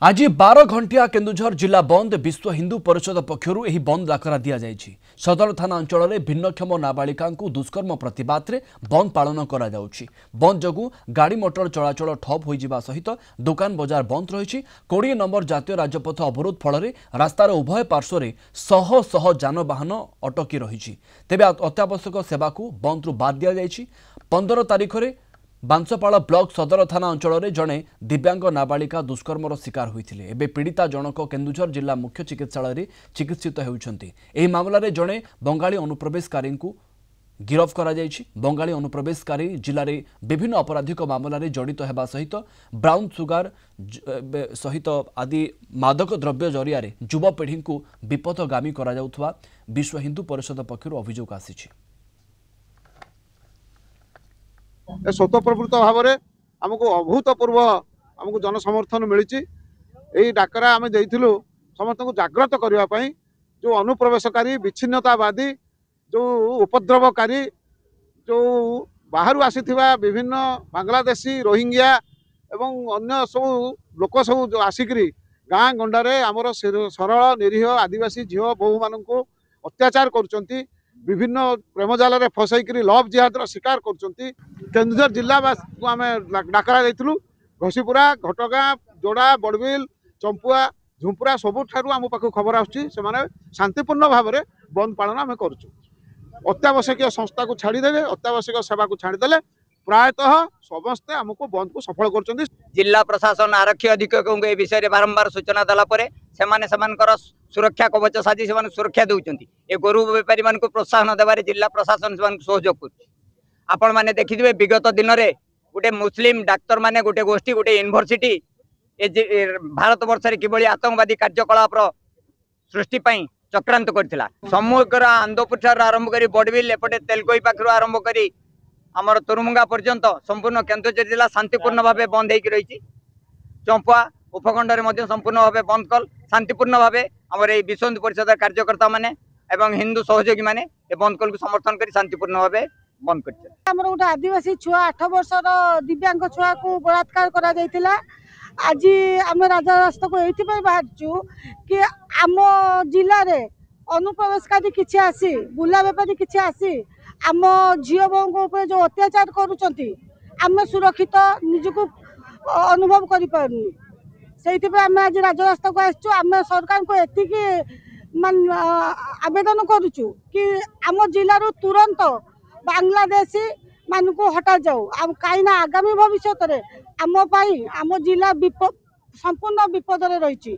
आज 12 घंटिया केन्दुझर जिला बंद विश्व हिंदू परिषद पक्षर यह बंद डाकरा दि जाएगी। सदर थाना अंचल में भिन्नक्षम नाबालिका दुष्कर्म प्रतिवाद में बंद पालन करा जाउछि। बंद जगु गाड़ी मोटर चलाचल ठप हो जावा सहित दुकान बजार बंद रही। 20 नंबर जातीय राजपथ अवरोध फल रास्तार उभय पार्श्व शह शह जानवाहन अटकी रही। तेबे अत्यावश्यक सेवा को बंद रु बाद दि जाएगी। 15 तारिख में बांसपाड़ ब्लॉक सदर थाना अंचल में जड़े दिव्यांग नाबालिका दुष्कर्मर शिकार होते। एवं पीड़िता जनक केन्दुझर जिला मुख्य चिकित्सालय चिकित्सित होती। यह मामला रे जड़े बंगाली अनुप्रवेशकारी को गिरफ करा जायछि। बंगाली अनुप्रवेशकारी जिले में विभिन्न आपराधिक मामला रे जड़ित होगा सहित ब्राउन सुगार सहित आदि मादक द्रव्य जरिया युवपीढ़ी को विपथगामी करा जाउथवा विश्व हिंदू परिषद पक्षर अभियोग आसी। स्वतःप्रवृत्त भाव में आमको अभूतपूर्व आमको जनसमर्थन मिली। यही डाकरा आम देइथिलु समस्त को जागृत करने जो अनुप्रवेशकारी विच्छिन्नतावादी जो उपद्रवकारी जो बाहर आसीथिबा विभिन्न बांग्लादेशी रोहिंग्या एवं अन्य सब लोक सब जो आसिकी गाँ गंडारे आमर सरल निरीह आदिवासी झील बहु मान अत्याचार कर विभिन्न प्रेमजाल में फसैकरी लव जिहादर शिकार कर। केन्दुझर जिला को आम डाकरा देइथिलु। घसीपुरा घटगाँ जोड़ा बड़बिल चंपुआ झुंपुरा सबुठारु आम पाखु खबर आसुची से शांतिपूर्ण भाव में बंद पालन आम करूँ। अत्यावश्यक संस्था को छाड़देले अत्यावश्यक सेवा को छाड़देले प्रायतः समस्ते आमको बंद को सफल कर। जिला प्रशासन आरक्षी अधीक्षक ए विषय में बारंबार सूचना देलापर सुरक्षा कवच साजी से सुरक्षा दौरान ए गोरु बेपारी मान प्रोत्साहन देवारे जिला प्रशासन से सहयोग कर। मैंने देखिए विगत दिन में गोटे मुस्लिम डाक्तर माने गोटे गोष्ठी गोटे यूनिवर्सिटी भारत वर्ष किभली आतंकवादी कार्यकलाप सृष्टि चक्रांत करथिला। समग्र आंदोपुर आरंभ कर बड़बिल एपटे तेलकोई पाखर आरंभ कर आमर तुरुमुंगा पर्यंत संपूर्ण केन्दुझर जिला शांतिपूर्ण भाव बंद हो रही। चंपुआ उपखंड में संपूर्ण भाव बंद कल शांतिपूर्ण भाव आमर ये विश्व हिंदू परिषद कार्यकर्ता माने एवं हिंदू सहयोगी माने बंद कल को समर्थन कर शांतिपूर्ण भाव बंद कर। गोटे आदिवासी छुआ 8 वर्षर दिव्यांग छुआ को बलात्कार करा जायतिला। आज आम राजरास्ता को ये बाहरचु कि आम जिले में अनुप्रवेशकारी किसी आसी बुला बेपारी किसी आसी आम झील बहु जो अत्याचार करुँच आम सुरक्षित निजक अनुभव करें। से आम आज राजरास्ता को आसचु। आम सरकार को एतिकी आवेदन करुचु कि आम जिलू तुरंत बांग्लादेशी मान को हटा जाऊ कहीं आगामी भविष्य में आम जिला संपूर्ण विपद रही।